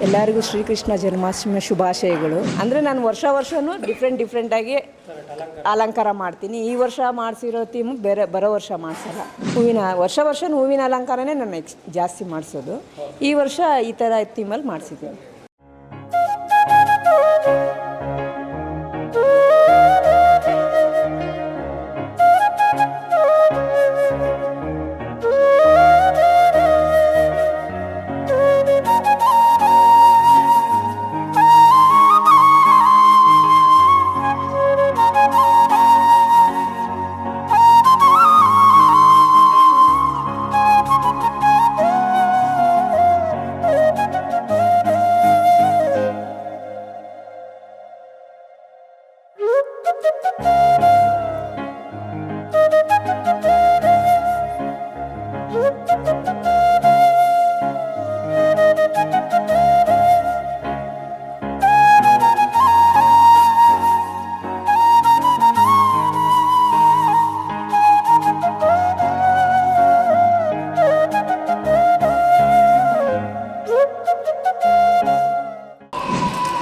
ಎಲ್ಲರಿಗೂ ಶ್ರೀಕೃಷ್ಣ ಜನ್ಮಾಷ್ಟಮಿ ಶುಭಾಶಯಗಳು. ಅಂದರೆ ನಾನು ವರ್ಷವೂ ಡಿಫ್ರೆಂಟಾಗಿ ಅಲಂಕಾರ ಮಾಡ್ತೀನಿ. ಈ ವರ್ಷ ಮಾಡಿಸಿರೋ ಥೀಮು ಬೇರೆ, ಬರೋ ವರ್ಷ ಮಾಡಿಸಲ್ಲ. ವರ್ಷವೂ ಹೂವಿನ ಅಲಂಕಾರನೇ ನಾನು ಜಾಸ್ತಿ ಮಾಡಿಸೋದು. ಈ ವರ್ಷ ಈ ಥರ ಥೀಮಲ್ಲಿ ಮಾಡಿಸಿದ್ದೀನಿ.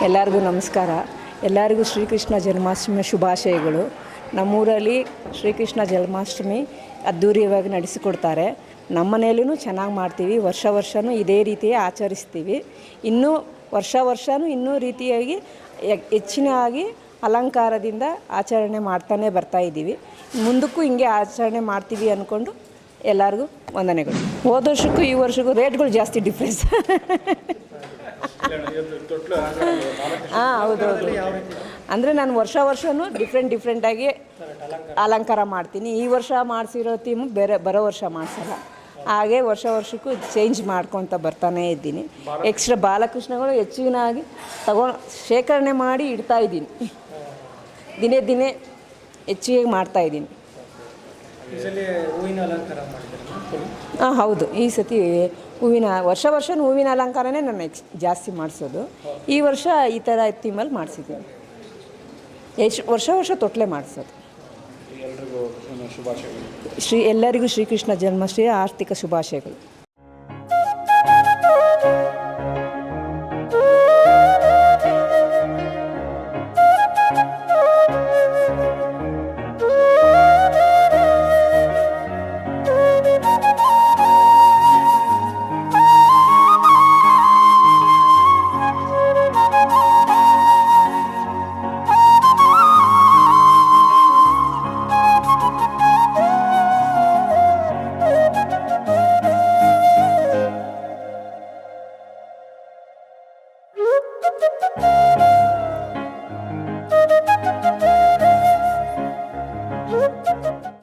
ಎಲ್ಲರಿಗೂ ನಮಸ್ಕಾರ. ಎಲ್ಲರಿಗೂ ಶ್ರೀಕೃಷ್ಣ ಜನ್ಮಾಷ್ಟಮಿ ಶುಭಾಶಯಗಳು. ನಮ್ಮೂರಲ್ಲಿ ಶ್ರೀಕೃಷ್ಣ ಜನ್ಮಾಷ್ಟಮಿ ಅದ್ಧೂರಿಯಾಗಿ ನಡೆಸಿಕೊಡ್ತಾರೆ. ನಮ್ಮ ಮನೆಯಲ್ಲೂ ಚೆನ್ನಾಗಿ ಮಾಡ್ತೀವಿ. ವರ್ಷವೂ ಇದೇ ರೀತಿಯೇ ಆಚರಿಸ್ತೀವಿ. ಇನ್ನೂ ವರ್ಷವೂ ಇನ್ನೂ ರೀತಿಯಾಗಿ ಹೆಚ್ಚಿನಾಗಿ ಅಲಂಕಾರದಿಂದ ಆಚರಣೆ ಮಾಡ್ತಾನೆ ಬರ್ತಾಯಿದ್ದೀವಿ. ಮುಂದಕ್ಕೂ ಹಿಂಗೆ ಆಚರಣೆ ಮಾಡ್ತೀವಿ ಅಂದ್ಕೊಂಡು ಎಲ್ಲರಿಗೂ ವಂದನೆಗಳು. ಹೋದ ವರ್ಷಕ್ಕೂ ಈ ವರ್ಷಕ್ಕೂ ರೇಟ್ಗಳು ಜಾಸ್ತಿ ಡಿಫ್ರೆನ್ಸ್. ಹೌದೌದು. ಅಂದರೆ ನಾನು ವರ್ಷವೂ ಡಿಫ್ರೆಂಟಾಗಿ ಅಲಂಕಾರ ಮಾಡ್ತೀನಿ. ಈ ವರ್ಷ ಮಾಡಿಸಿರೋ ಥೀಮು ಬೇರೆ, ಬರೋ ವರ್ಷ ಮಾಡಿಸಲ್ಲ. ಹಾಗೆ ವರ್ಷಕ್ಕೂ ಚೇಂಜ್ ಮಾಡ್ಕೊತ ಬರ್ತಾನೇ ಇದ್ದೀನಿ. ಎಕ್ಸ್ಟ್ರಾ ಬಾಲಕೃಷ್ಣಗಳು ಹೆಚ್ಚಿನಾಗಿ ಶೇಖರಣೆ ಮಾಡಿ ಇಡ್ತಾಯಿದ್ದೀನಿ. ದಿನೇ ಹೆಚ್ಚಿಗೆ ಮಾಡ್ತಾಯಿದ್ದೀನಿ. ಹೌದು. ಈ ಸತಿ ವರ್ಷವೂ ಹೂವಿನ ಅಲಂಕಾರನೇ ನಾನು ಜಾಸ್ತಿ ಮಾಡಿಸೋದು. ಈ ವರ್ಷ ಈ ಥರ ಥೀಮಲ್ಲಿ ಮಾಡಿಸಿದ್ದೀನಿ. ವರ್ಷ ತೊಟ್ಲೆ ಮಾಡಿಸೋದು. ಎಲ್ಲರಿಗೂ ಶ್ರೀಕೃಷ್ಣ ಜನ್ಮಾಷ್ಟಮಿ ಆರ್ಥಿಕ ಶುಭಾಶಯಗಳು.